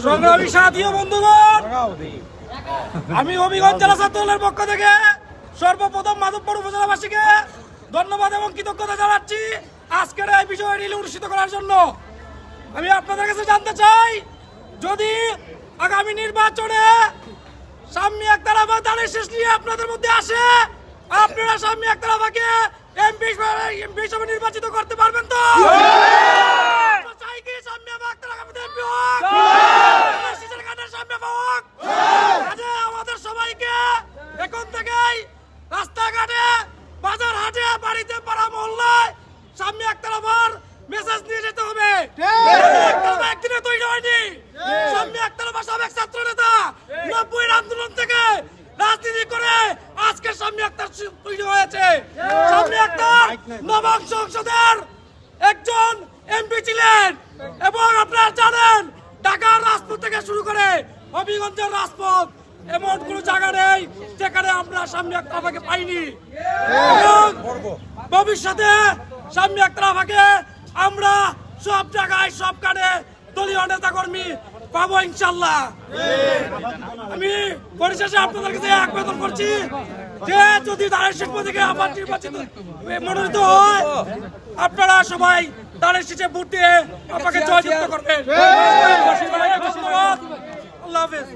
সংগ্রামী সাথী ও বন্ধুগণ, আমি হবিগঞ্জ জেলা ছাত্র দলের পক্ষ থেকে সর্বপ্রথম মাধবপুর উপজেলাবাসীকে ধন্যবাদ এবং কৃতজ্ঞতা জানাচ্ছি আজকের এই বিষয়টি অনুষ্ঠিত করার জন্য। আমি আপনাদের কাছে জানতে চাই, যদি আগামী নির্বাচনে শাম্মী আক্তার আপা দানের শেষ নিয়ে আপনাদের মধ্যে আসে, আপনারা শাম্মী আক্তার আপাকে এমপি হিসেবে নির্বাচিত করতে পারবেন তো? চাই কি শাম্মী আক্তার আপা এমপি হোক? আমাদের সবাইকে এখন থেকেই রাস্তাঘাটে, বাজার হাটে, বাড়িতে, পাড়া মহল্লায় শাম্মী আক্তার আপার মেসেজ নিয়ে যেতে হবে। একদিনে তৈরি হয়নি। শাম্মী আক্তার আপা সাবেক ছাত্র নেতা, 90-এর আন্দোলন থেকে রাজনীতি করে আজকে শাম্মী আক্তার তৈরি হয়েছে। শাম্মী আক্তার নবম সংসদের একজন এমপি ছিলেন এবং আপনারা জানেন ঢাকার রাজপথ থেকে শুরু করে হবিগঞ্জের রাজপথ এমন কোন জায়গা নেই যেখানে আমরা শাম্মী আক্তার আপাকে পাইনি। ভবিষ্যতে শাম্মী আক্তার আপাকে আমরা সব জায়গায়, সব কানে দলীয় নেতা কর্মী পাবো ইনশাল্লাহ। আমি পরিশেষে আপনাদের কাছে আবেদন করছি যে যদি দানের শীষ থেকে আবার নির্বাচিত মনোনীত হয়, আপনারা সবাই দানের শীষে ভোট দিয়ে আমাকে জয়যুক্ত করবেন। ধন্যবাদ। আল্লাহ হাফেজ।